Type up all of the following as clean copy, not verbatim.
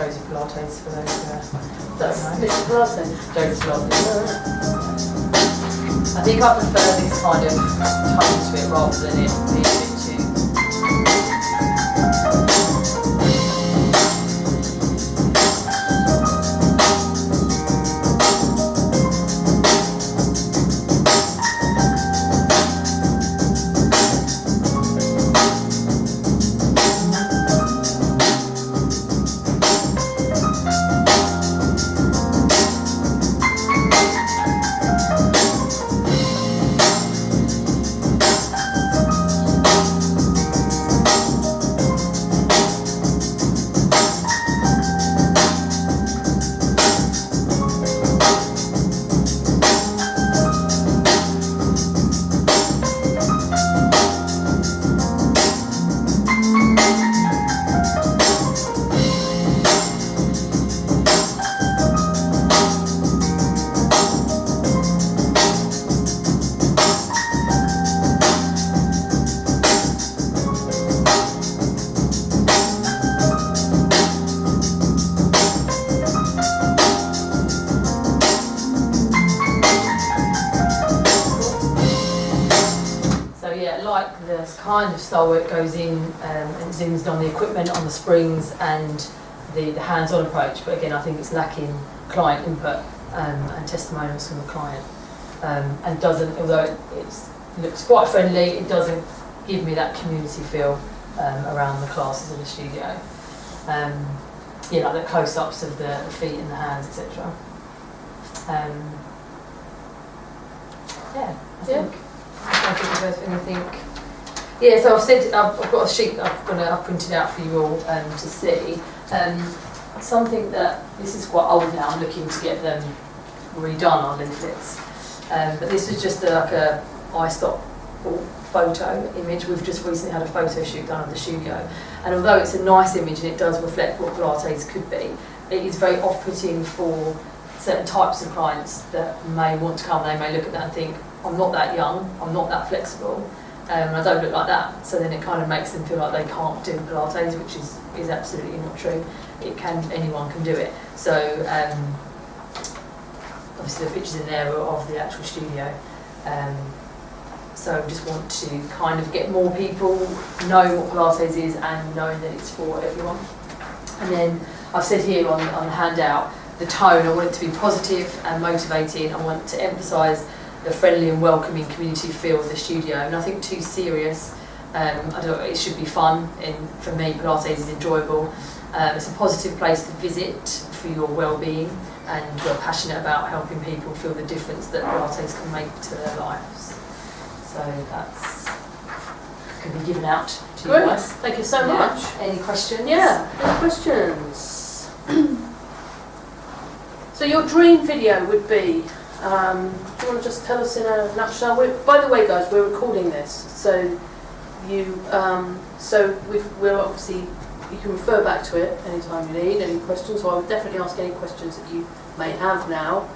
Josie Pilates for those who don't know. Mr. Pilates. Josie Pilates. I think I prefer this kind of tone to it rather than it being a bit too. Like the kind of style where it goes in and zooms on the equipment, on the springs and the hands-on approach, but again I think it's lacking client input and testimonials from the client, and doesn't, although it looks quite friendly, it doesn't give me that community feel around the classes in the studio. Yeah, like the close-ups of the feet and the hands, etc. Yeah, I think if there's anything. Yeah, so I've got a sheet I've printed out for you all to see. Something that, this is quite old now, I'm looking to get them redone on leaflets. But this is just like a iStop photo image. We've just recently had a photo shoot done of the studio. And although it's a nice image and it does reflect what Pilates could be, it is very off-putting for certain types of clients that may want to come. They may look at that and think, I'm not that young, I'm not that flexible, and I don't look like that. So then it kind of makes them feel like they can't do Pilates, which is absolutely not true. Anyone can do it. So obviously the pictures in there are of the actual studio. So we just want to kind of get more people know what Pilates is and knowing that it's for everyone. And then I've said here on the handout, the tone, I want it to be positive and motivating. I want to emphasise the friendly and welcoming community feel of the studio, nothing too serious. It should be fun, and for me Pilates is enjoyable. It's a positive place to visit for your well-being, and we're passionate about helping people feel the difference that Pilates can make to their lives. So that's going to be given out to you guys. Thank you so much. Any questions? Yeah, any questions? So your dream video would be, do you want to just tell us in a nutshell? By the way, guys, we're recording this, so we're obviously, you can refer back to it anytime you need, any questions, so I would definitely ask any questions that you may have now.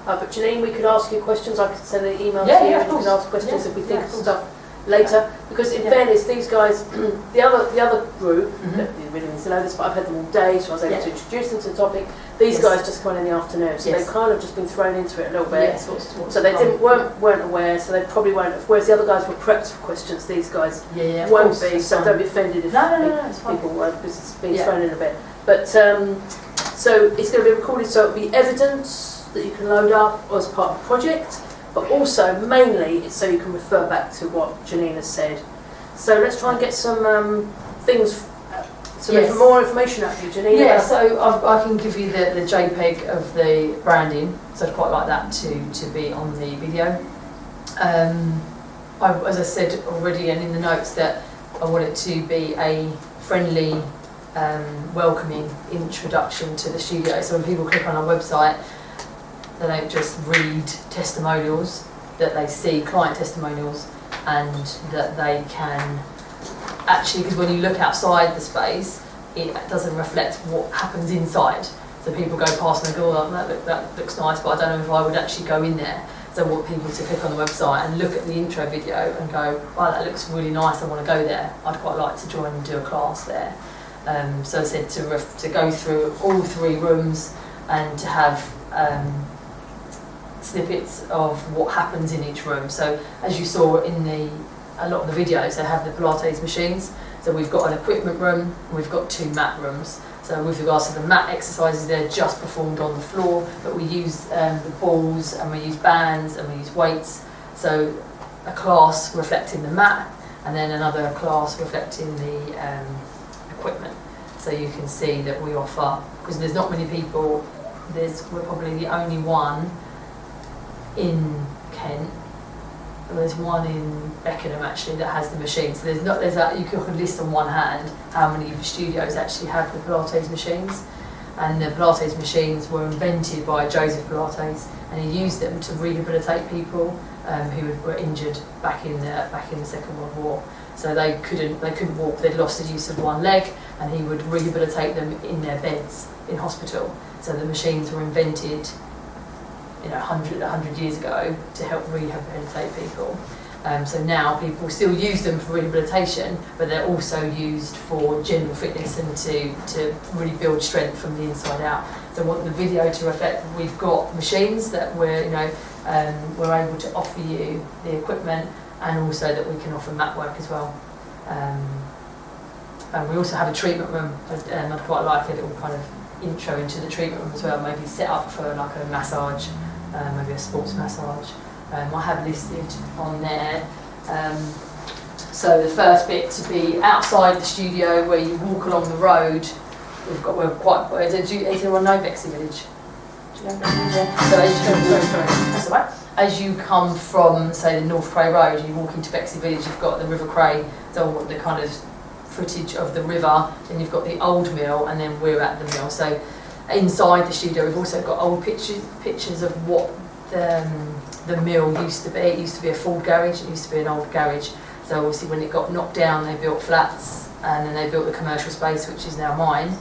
But Janine, we could ask you questions, I could send an email to you, and you can ask questions if we think of stuff later. Because in fairness, these guys, the other group, you really need to know this, but I've had them all day, so I was able to introduce them to the topic. These guys just come in the afternoon, so they've kind of just been thrown into it a little bit. So they weren't aware, so they probably won't have. Whereas the other guys were prepped for questions, these guys won't be. So don't be offended if people won't, because it's been thrown in a bit. But so it's going to be recorded, so it'll be evidence that you can load up as part of the project, but also mainly it's so you can refer back to what Janine has said. So let's try and get some things. So more information out of you, Janine. Yeah, so I can give you the JPEG of the branding, so I'd quite like that to be on the video. As I said already and in the notes, that I want it to be a friendly, welcoming introduction to the studio. So when people click on our website, they don't just read testimonials, that they see client testimonials, and that they can actually, because when you look outside the space, it doesn't reflect what happens inside. So people go past and they go, oh, that looks nice, but I don't know if I would actually go in there. So I want people to click on the website and look at the intro video and go, wow, that looks really nice, I want to go there. I'd quite like to join and do a class there. So I said to go through all 3 rooms and to have snippets of what happens in each room. So as you saw in a lot of the videos, they have the Pilates machines. So we've got an equipment room, and we've got 2 mat rooms. So with regards to the mat exercises, they're just performed on the floor, but we use the balls, and we use bands, and we use weights. So a class reflecting the mat, and then another class reflecting the equipment. So you can see that we offer, because there's not many people, we're probably the only one in Kent. There's one in Beckenham actually that has the machine. So you can list on one hand how many studios actually have the Pilates machines. And the Pilates machines were invented by Joseph Pilates, and he used them to rehabilitate people who were injured back in the Second World War. So they couldn't walk. They'd lost the use of one leg, and he would rehabilitate them in their beds in hospital. So the machines were invented 100 years ago to help rehabilitate people. So now people still use them for rehabilitation, but they're also used for general fitness and to really build strength from the inside out. So I want the video to reflect we've got machines that we're able to offer you the equipment, and also that we can offer mat work as well. And we also have a treatment room. I'd quite like a little kind of intro into the treatment room as well, maybe set up for like a massage, maybe a sports massage. I have listed on there. So the first bit to be outside the studio, where you walk along the road. Does anyone know Bexley Village? Do you know Bexley Village? That's all right. As you come from, say, the North Cray Road, and you walk into Bexley Village, you've got the River Cray, so the kind of footage of the river, then you've got the old mill, and then we're at the mill. So inside the studio, we've also got old pictures of what the mill used to be. It used to be a Ford garage, it used to be an old garage. So obviously when it got knocked down, they built flats, and then they built the commercial space, which is now mine.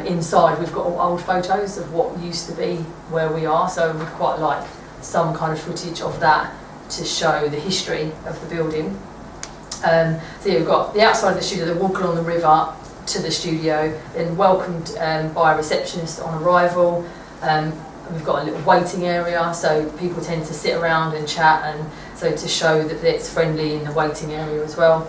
Inside we've got all old photos of what used to be where we are, so we'd quite like some kind of footage of that to show the history of the building. So you've got the outside of the studio, the walk along the river to the studio, then welcomed by a receptionist on arrival. We've got a little waiting area, so people tend to sit around and chat, and so to show that it's friendly in the waiting area as well.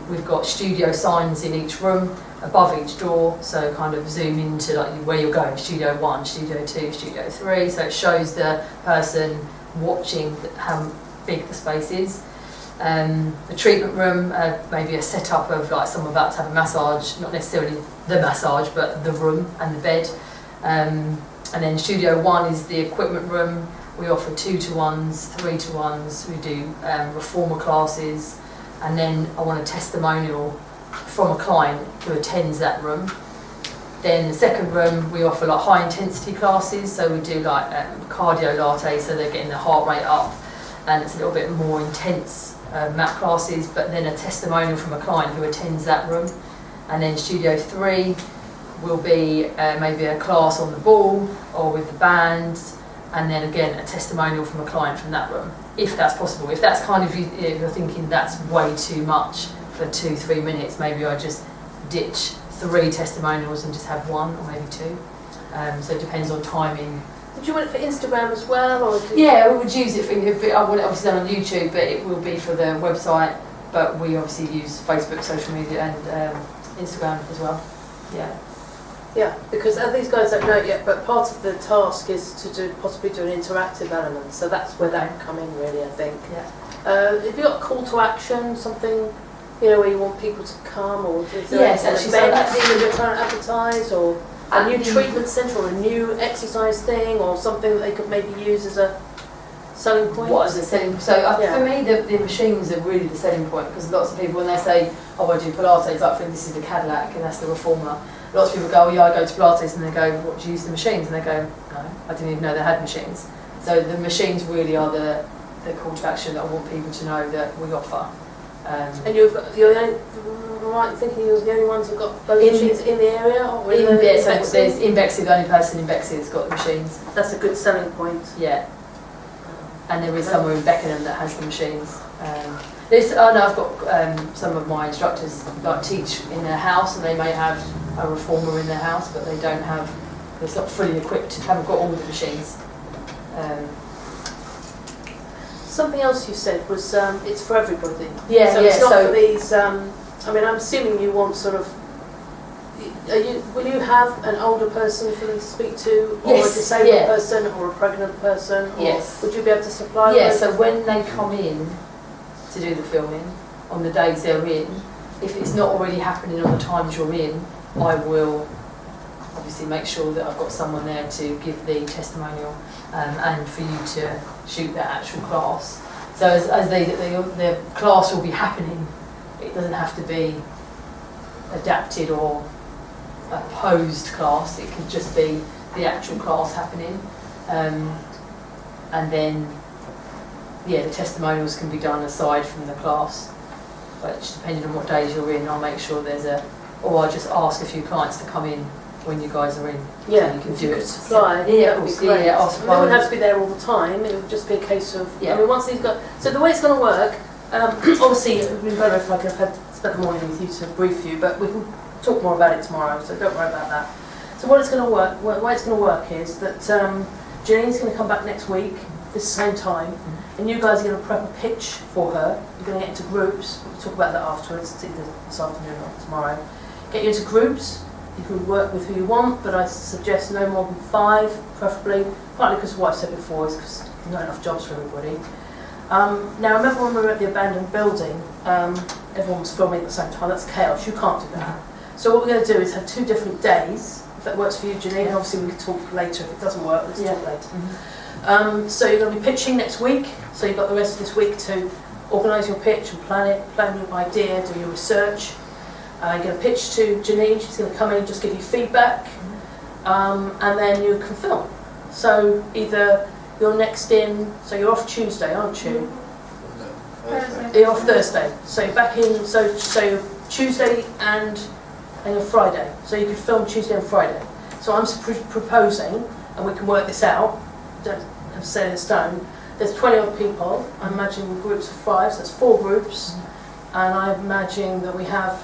We've got studio signs in each room, above each door, so kind of zoom into like where you're going, Studio 1, Studio 2, Studio 3, so it shows the person watching how big the space is. The treatment room, maybe a setup of like someone about to have a massage, not necessarily the massage, but the room and the bed. And then Studio 1 is the equipment room. We offer 2-to-1s, 3-to-1s, we do reformer classes, and then I want a testimonial from a client who attends that room. Then the second room, we offer like high intensity classes, so we do like cardio latte, so they're getting the heart rate up, and it's a little bit more intense mat classes, but then a testimonial from a client who attends that room. And then Studio 3 will be maybe a class on the ball or with the band, and then again a testimonial from a client from that room, if that's possible. If that's kind of, if you're thinking that's way too much for 2-3 minutes, maybe I just ditch 3 testimonials and just have 1 or maybe 2. So it depends on timing. Did you want it for Instagram as well? Or yeah, we would use it for, I want it obviously done on YouTube, but it will be for the website, but we obviously use Facebook, social media, and Instagram as well. Yeah. Yeah, because these guys don't know it yet, but part of the task is to possibly do an interactive element, so that's where that can come in really, I think. Yeah. Have you got a call to action, something, where you want people to come, or is there yes, an actually, event so that you're trying to advertise, or a new treatment centre, or a new exercise thing, or something that they could maybe use as a selling point? What is a selling? So for me, the machines are really the selling point, because lots of people, when they say, "Oh, I do Pilates," I think this is the Cadillac and that's the Reformer. Lots of people go, "Oh yeah, I go to Pilates," and they go, "What, do you use the machines?" And they go, "No, I didn't even know they had machines." So the machines really are the call to action that I want people to know that we offer. And you're right thinking you're the only ones who've got those machines in the area? Or in Bexley, the only person in Bexley that's got the machines. That's a good selling point. Yeah. And there is somewhere in Beckenham that has the machines. I know I've got some of my instructors like teach in their house, and they may have a reformer in their house, but they don't have. It's not fully equipped. Haven't got all the machines. Something else you said was it's for everybody. Yeah, so yeah. It's not So for these. I mean, I'm assuming you want sort of. Will you have an older person for them to speak to, or yes, a disabled person, or a pregnant person? Or yes. Would you be able to supply? Yeah. So when they come in to do the filming on the days they're in, if it's not already happening on the times you're in, I will obviously make sure that I've got someone there to give the testimonial and for you to shoot that actual class. So as the class will be happening, it doesn't have to be adapted or a posed class, it could just be the actual class happening. And then, yeah, the testimonials can be done aside from the class. But just depending on what days you're in, I'll make sure or I'll just ask a few clients to come in when you guys are in. Yeah, so you can if do you it. could supply, Yeah, that would be great. I'll They supply. wouldn't have to be there all the time. It would just be a case of. Yeah. I mean, once these guys. So the way it's going to work, obviously, it would be better if I could have spent the morning with you to brief you, but we can talk more about it tomorrow. So don't worry about that. So what it's going to work, the way it's going to work is that Janine's going to come back next week, this same time, and you guys are going to prep a pitch for her. You're going to get into groups. We'll talk about that afterwards, either this afternoon or tomorrow. Get you into groups. You can work with who you want, but I suggest no more than 5, preferably, partly because of what I said before, is because there's not enough jobs for everybody. Now, remember when we were at the abandoned building, everyone was filming at the same time. That's chaos. You can't do that. So what we're going to do is have 2 different days, if that works for you, Janine, and obviously we can talk later. If it doesn't work, let's talk later. So you're going to be pitching next week, so you've got the rest of this week to organise your pitch and plan your idea, do your research. You're going to pitch to Janine, she's going to come in and just give you feedback, and then you can film. So either you're next in, so you're off Tuesday, aren't you? Thursday. You're off Thursday, so you're back in, so Tuesday and you're Friday, so you could film Tuesday and Friday. So I'm proposing, and we can work this out, don't have to set it in stone, there's 20 odd people, I imagine groups of 5, so that's 4 groups, and I imagine that we have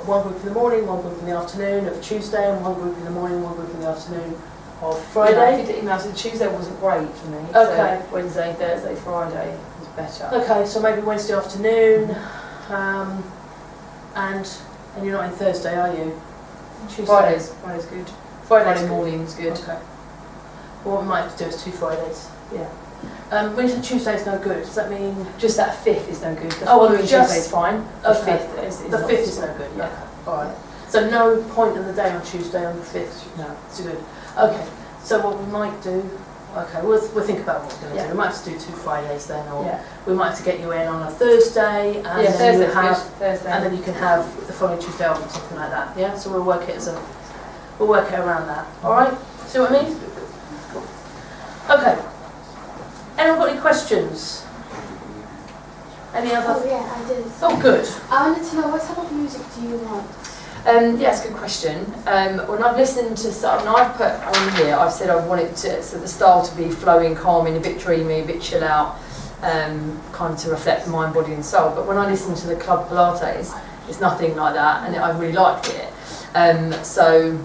one group in the morning, one group in the afternoon of Tuesday, and one group in the morning, one group in the afternoon of Friday. Yeah, I did the email, so Tuesday wasn't great for me. Okay. So Wednesday, Thursday, Friday was better. Okay, so maybe Wednesday afternoon, and you're not in Thursday, are you? Tuesday. Friday's good. Friday good. morning's good. Okay. Well, what we might have to do is 2 Fridays. Yeah. When you said Tuesday's no good, does that mean? Just that 5th is no good. The Oh, following just- Tuesday's fine. The Okay. 5th is The not. 5th is no good, yeah. Alright. So no point in the day on Tuesday on the 5th? No. It's good. Okay, so what we might do, okay, we'll think about what we're going to Yeah. do. We might have to do 2 Fridays then, or Yeah. we might have to get you in on a Thursday, and Yeah, then you Thursday's have, good. Thursday. and then you can have the following Tuesday off or something like that. Yeah, so we'll work it around that. All right, see what I mean? Cool. Okay. Anyone got any questions? Any other? Oh yeah, I did. Oh, good. I wanted to know, what type of music do you want? Yeah, it's a good question. When I've listened to some, and I've put on here, I've said I want it to, so the style to be flowing, calming, a bit dreamy, a bit chill out, kind of to reflect the mind, body and soul. But when I listen to the Club Pilates, it's nothing like that, and I really liked it. So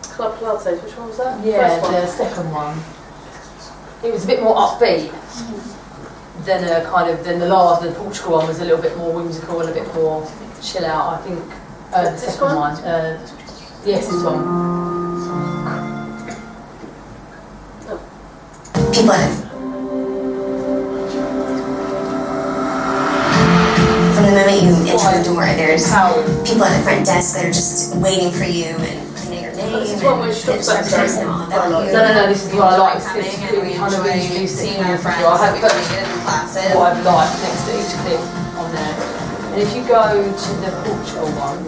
Club Pilates, which one was that? yeah, First one. the second one. It was a bit more upbeat than the Portugal one was a little bit more whimsical and a bit more chill out. I think the This second one? Yes, this one. People in it. From the moment you enter the door, there's people at the front desk that are just waiting for you and looking at your name. This is one where she talks about and all of that. No, this is what I like. This is really kind of introduced it to me. I have put what I've liked next to each clip on there. And if you go to the Portugal one,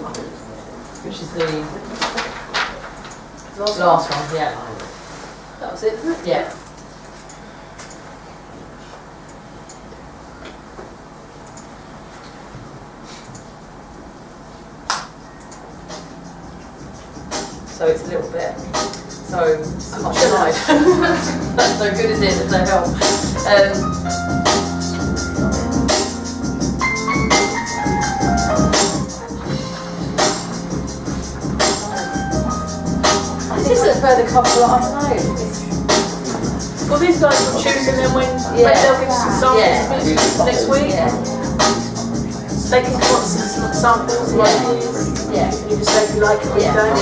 which is the last one, yeah. That was it, isn't it? Yeah. So it's a little bit. So I'm not sure. That's no good, is it? There's no help. prefer the couple, I don't know. Well, these guys will choose and then when Yeah. they'll give us some samples next week. Yeah. They can come up with some samples, ideas. Yeah. You can say if you like it or you don't.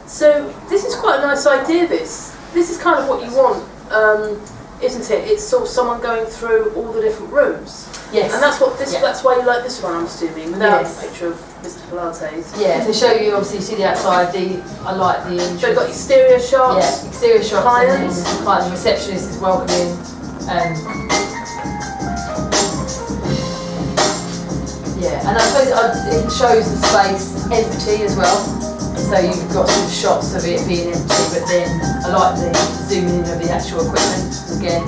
So this is quite a nice idea. This is kind of what you want, isn't it? It's sort of someone going through all the different rooms. Yes. And that's what this. That's why you like this one, I'm assuming, without Yes. a picture of Mr. Pilates. Yeah, to show you, obviously, you see the outside. I like the So you've got exterior shots. Yeah, exterior shots. Clients. And then the client, the receptionist is welcoming. Yeah, and I suppose it shows the space empty as well. So you've got some shots of it being empty, but then I like the zooming in of the actual equipment again.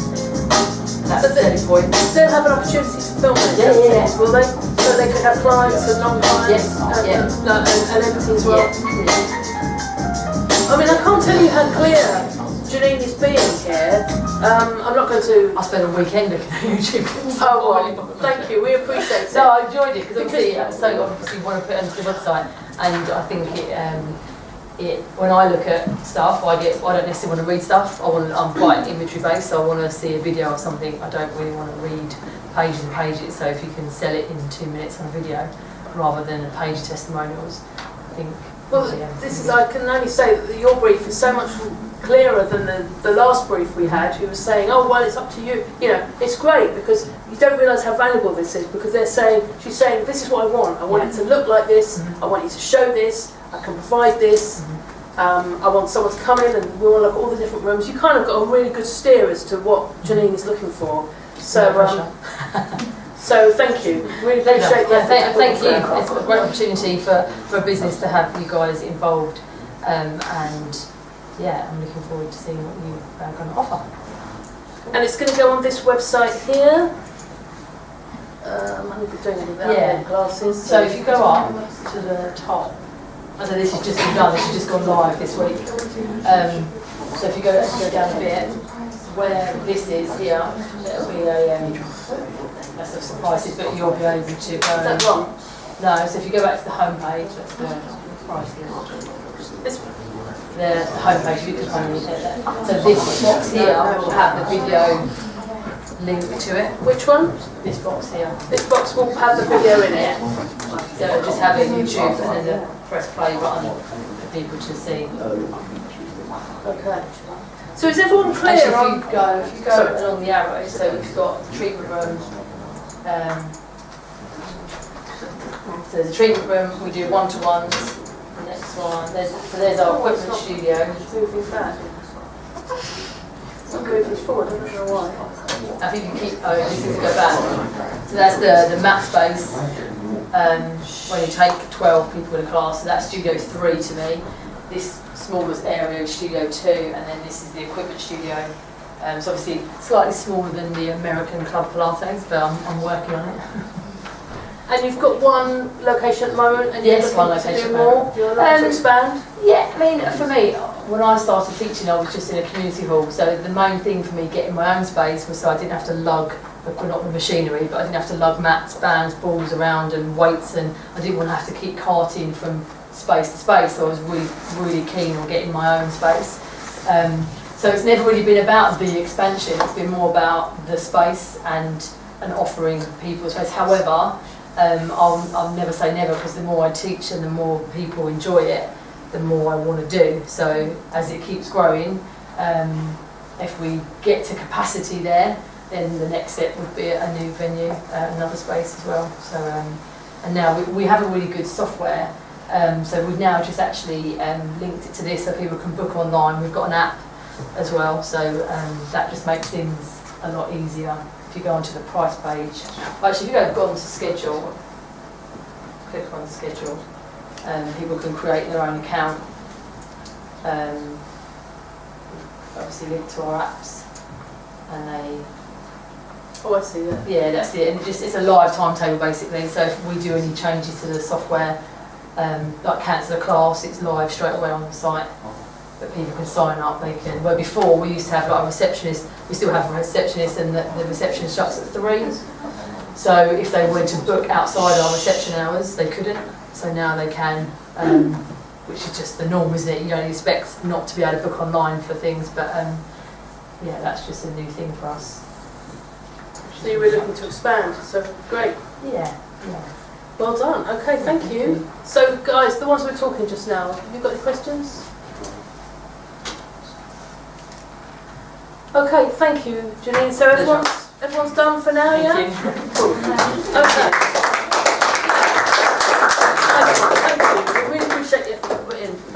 That's the selling point. They'll have an opportunity to film it. Yeah. Will they? So they could have clients and non-clients and empty as well. Yeah. I mean, I can't tell you how clear Janine is being here. I'm not going to. I spent a weekend looking at YouTube. Oh, well, thank you. We appreciate it. No, I enjoyed it because obviously, obviously want to put it onto the website, and I think when I look at stuff, I don't necessarily want to read stuff. I'm quite inventory based, so I want to see a video of something. I don't really want to read pages and pages. So if you can sell it in 2 minutes on a video rather than a page of testimonials, I think. Well, I can only say that your brief is so much clearer than the last brief we had, who was saying, oh, well, it's up to you. You know, it's great because you don't realise how valuable this is, because she's saying, this is what I want. I want it to look like this. I want you to show this. I can provide this. I want someone to come in and we want to look at all the different rooms. You kind of got a really good steer as to what Janine is looking for. So, so thank you. Really appreciate that. Thank you. It's a great opportunity for a business to have you guys involved, and yeah, I'm looking forward to seeing what you are going to offer. And it's going to go on this website here. I haven't been doing any of that classes. So if you go up to the top, so this has just been done. This has just gone live this week. So if you go down a bit, where this is here, there'll be a that's some prices, but you'll be able to go. Is that wrong? No. So if you go back to the home page, that's the prices. This the home page, you can find it there. So this box here will have the video link to it. Which one? This box here. This box will have the video in it. So just have a YouTube and then the press play button for people to see. Okay. So is everyone clear? Actually, if you go along the arrow, so we've got the treatment room. So there's a treatment room. We do one-to-ones. The next one. There's our equipment studio. Moving back. It's not moving forward. I don't know why. I think you keep. Oh, this is to go back. So that's the mat space. When you take 12 people in a class, so that's Studio 3 to me. This smallest area is Studio 2, and then this is the equipment studio. So obviously slightly smaller than the American Club Pilates, but I'm working on it. And you've got one location at the moment, and yes, you're one looking location to do more. You're looking to expand. Yeah, I mean, for me, when I started teaching, I was just in a community hall. So the main thing for me getting my own space was so I didn't have to lug, well, not the machinery, but I didn't have to lug mats, bands, balls around, and weights, and I didn't want to have to keep carting from space to space. So I was really keen on getting my own space. So it's never really been about the expansion. It's been more about the space and offering people space. However, I'll never say never, because the more I teach and the more people enjoy it, the more I want to do. So as it keeps growing, if we get to capacity there, then the next step would be a new venue, another space as well. So and now we have a really good software. So we've now just actually linked it to this so people can book online. We've got an app as well, so that just makes things a lot easier. If you go onto the price page, actually if you go onto schedule, click on schedule, people can create their own account, obviously link to our apps, and they... Oh, I see that. Yeah, that's it, and it's a live timetable basically, so if we do any changes to the software, like cancel a class, it's live straight away on the site. But people can sign up, they can. Where before we used to have like a receptionist, we still have a receptionist, and the reception shuts at 3. So if they were to book outside our reception hours, they couldn't. So now they can which is just the norm, isn't it? You don't expect not to be able to book online for things, but yeah, that's just a new thing for us. So you were looking to expand, so great. Yeah. Well done. Okay, thank you. So guys, the ones we were talking just now, have you got any questions? Okay, thank you, Janine. So everyone's done for now, yeah? Cool. Okay. Thank you. We really appreciate the effort you put in.